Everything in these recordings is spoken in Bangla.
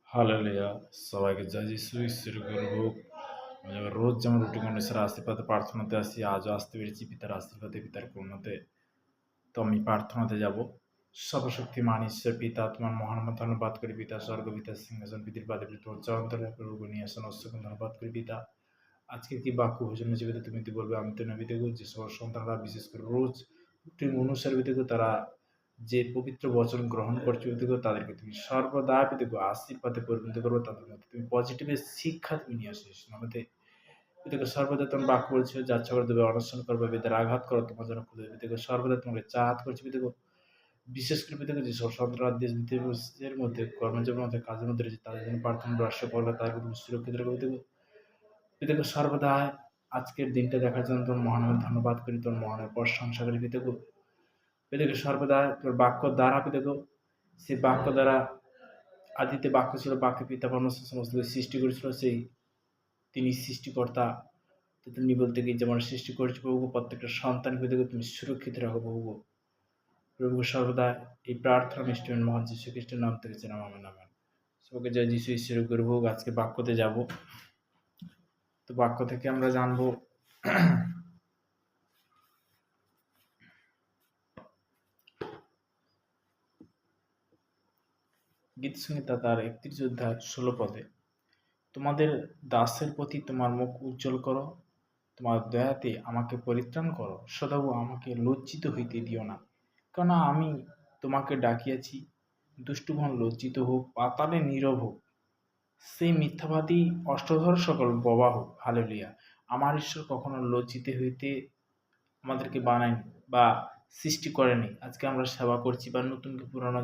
হালেলুয়া! সবাইকে জয় যিশু ঈশ্বরের গৌরব হোক। আমি যেমন রোজ যেমন রুটিন অনুসারে আশীর্বাদে প্রার্থনাতে আসি, আজও আসতে পেরেছি পিতার আশীর্বাদে, পিতার করুণাতে। তো আমি প্রার্থনাতে যাব। সর্বশক্তিমান ঈশ্বর পিতা, তোমার মহান নামে ধন্যবাদ করি পিতা। স্বর্গ পিতার সিংহাসন পৃথিবীর বাদে তোমার চরণতলে প্রভু নিয়ে আসেন অশ্বকে ধন্যবাদ করি পিতা। আজকে কি বাক্য ভোজন জীবিত তুমি তো বলবে, আমি তো নবী দেখো যে সকল সন্তানরা বিশেষ করে রোজ রুটিন অনুসারে দেখো তারা যে পবিত্র বচন গ্রহণ করছে দেখো তাদেরকে তুমি সর্বদা দেখো আশীর্বাদে পরিণত করবে, তাদের মধ্যে তুমি পজিটিভের শিক্ষা তুমি নিয়ে আসিস আমাদের। দেখো সর্বদা তোমার বাক্য বলছো যাচ্ছা করে দেবে, অনশন করবে, বেদের আঘাত করো, তোমার জন্য খুলে দেবে। দেখো সর্বদা তোমাকে চাহাত করছে দেখো, বিশেষ করে দেখো যে সব সন্তানরা দেশ বিদেশের মধ্যে কর্মজীবনের মধ্যে কাজের মধ্যে রয়েছে, তাদের জন্য প্রার্থনা রাষ্ট্র করবে, তাদেরকে তুমি সুরক্ষিত রাখবে দেখো। দেখো সর্বদা আজকের দিনটা দেখার জন্য তোর মহানের ধন্যবাদ করি, তোর মহানের প্রশংসা করি দেখো। দেখো সর্বদা তোর বাক্য দ্বারা দেখো, সেই বাক্য দ্বারা আদিতে বাক্য ছিল, বাক্য পিতা পরমেশ্বর সমস্ত কিছু সৃষ্টি করেছিল, সেই তিনি সৃষ্টিকর্তা। তো তুমি বলতে কি যেমন সৃষ্টি করেছো প্রভু, প্রত্যেকটা সন্তানকে দেখো তুমি সুরক্ষিত রাখো প্রভু। প্রভু সর্বদা এই প্রার্থনা মিষ্টিমান মহান যীশু খ্রিস্টের নাম থেকে যেন আমার নামে সবাইকে জয় যীশু ঈশ্বরের গর্ব। আজকে বাক্যতে যাব। তো বাক্য থেকে আমরা জানবো গীত সংহিতা তার 31 অধ্যায় 16 পদে, তোমাদের দাসের প্রতি তোমার মুখ উজ্জ্বল করো, তোমার দয়াতে আমাকে পরিত্রাণ করো, সদাও আমাকে লজ্জিত হইতে দিও না। কেননা আমি তোমাকে ডাকিয়াছি, দুষ্টুগণ লজ্জিত হোক, পাতালে নীরব হোক, সেই মিথ্যাবাদী অষ্টধর সকল বোবা হোক। হালেলুয়া! আমার ঈশ্বর কখনো লজ্জিত হইতে আমাদেরকে বানায়নি বা সৃষ্টি করেনি। আজকে আমরা সেবা করছি বা নতুন কি পুরানো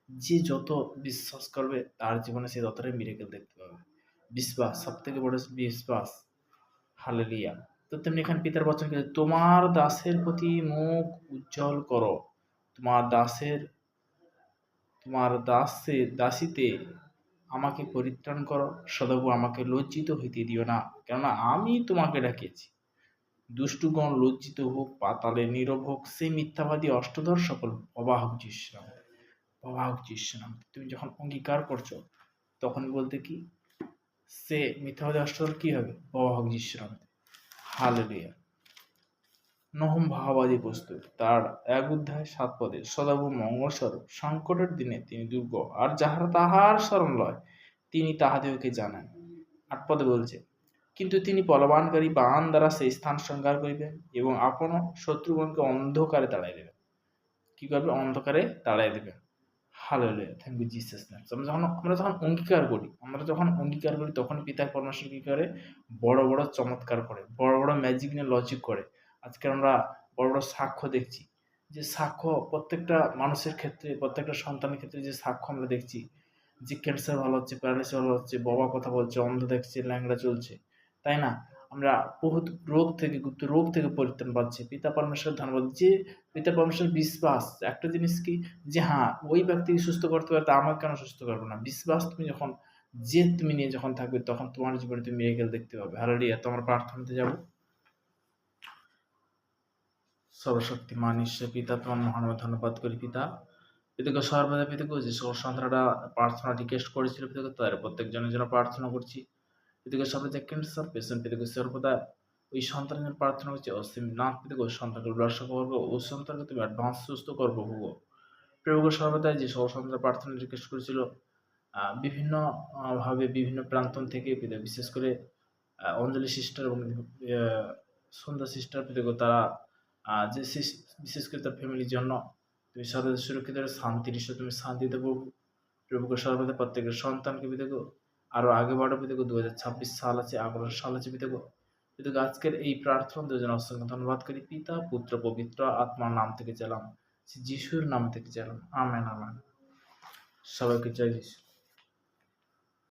যে যত বিশ্বাস করবে তার জীবনে সে ততটাই মিরাকেল দেখতে পাবে। বিশ্বাস সব থেকে বড় বিশ্বাস। হালেলুয়া! তো তেমনি এখানে পিতার বচন কি, তোমার দাসের প্রতি মুখ উজ্জ্বল করো, তোমার দাসীতে আমাকে পরিত্রাণ করো, সদাপ্রভু আমাকে লজ্জিত হইতে দিও না, কেননা আমি তোমাকে ডাকিয়েছি। দুষ্টুগণ লজ্জিত হোক, পাতালে নীরব হোক, সেই মিথ্যাবাদী অষ্টধর সকল অবাহক যিশু নামে, অবাহক যিশু নামে। তুমি যখন অঙ্গীকার করছো তখন বলতে কি, সে মিথ্যাবাদী অষ্টধর কি হবে? অবাহক যিশু নামে। হালেলুয়া! নহম ভাবাদী পুস্তক তার 1 অধ্যায় 7 পদে, সদাপ্রভু মঙ্গল স্বরূপ, সংকটের দিনে তিনি দুর্গ, আর যাহারা তাহার শরণ লয় তিনি তাহাদিগকে জানেন। 8 পদে বলছে, কিন্তু তিনি বলবানকারী বাণ দ্বারা সেই স্থান সংহার করিবেন এবং আপন শত্রুগণকে অন্ধকারে তাড়াই দেবেন। কি করবে? অন্ধকারে তাড়াই দেবেন। Hallelujah! Thank you Jesus name. আমরা যখন অঙ্গীকার করি তখন পিতা পরমেশ্বর কি করে? বড় বড় চমৎকার করে, বড় বড় ম্যাজিক নিয়ে লজিক করে। আজকে আমরা বড় বড় সাক্ষ্য দেখছি, যে সাক্ষ্য প্রত্যেকটা মানুষের ক্ষেত্রে, প্রত্যেকটা সন্তানের ক্ষেত্রে যে সাক্ষ্য আমরা দেখছি, যে ক্যান্সার ভালো হচ্ছে, প্যারালাইসিস ভালো হচ্ছে, বাবা কথা বলছে, অন্ধ দেখছে, ল্যাংড়া চলছে, তাই না? আমরা বহুত গুপ্ত রোগ থেকে পরিত্রাণ পাচ্ছি। পিতা পরমেশ্বর ধন্যবাদ, যে পিতা পরমেশ্বর বিশ্বাস একটা জিনিস কি, যে হ্যাঁ ওই ব্যক্তিকে সুস্থ করতে পারে, তা আমাকে কেন সুস্থ করবো না? বিশ্বাস তুমি যখন তুমি নিয়ে যখন থাকবে তখন তোমার জীবনে তুমি মিরাকেল দেখতে পাবে। হালেলুয়া! তোমার প্রার্থনাতে যাব। সর্বশক্তিমান ঈশ্বর পিতা, তোমার মহান ধন্যবাদ করি পিতা। পিতাকে সর্বদা পিতাকে যে সকল সন্তানরা প্রার্থনা রিকোয়েস্ট করেছিল পিতাকে তাদের প্রত্যেকজনের জন্য প্রার্থনা করছি। পিতাকে সর্বদা ক্যান্সার পেশেন্ট পিতাকে সর্বদা ওই সন্তানের জন্য প্রার্থনা করছি, অসীম নাথ পিতাকে ওই সন্তানকে ব্লাস করবো, ওই সন্তানকে তুমি অ্যাডভান্স সুস্থ করবো ভুগো। প্রভুকে সর্বদা যে সকল সন্তান প্রার্থনা রিকোয়েস্ট করেছিল বিভিন্ন ভাবে বিভিন্ন প্রান্তন থেকে পিতা, বিশেষ করে অঞ্জলি সিস্টার এবং সন্ধ্যা সিস্টার পিতাকে তারা যে বিশেষ করে তার ফ্যামিলির জন্য তুমি সর্বদা সুরক্ষিত শান্তির ঈশ্বর, তুমি শান্তি দেবো। প্রভুকে সর্বদা প্রত্যেকের সন্তানকে পিতাকে আরো আগে বাড়ো পিতাকে। 2026 সাল আছে, 11 সাল আছে পিতাকে। পিতাকে আজকের এই প্রার্থনা দুজন অসংখ্য ধন্যবাদ করি পিতা, পুত্র, পবিত্র আত্মার নাম থেকে চালাম, যিশুর নাম থেকে চালাম। Amen amen. সবাইকে জয় যিশু।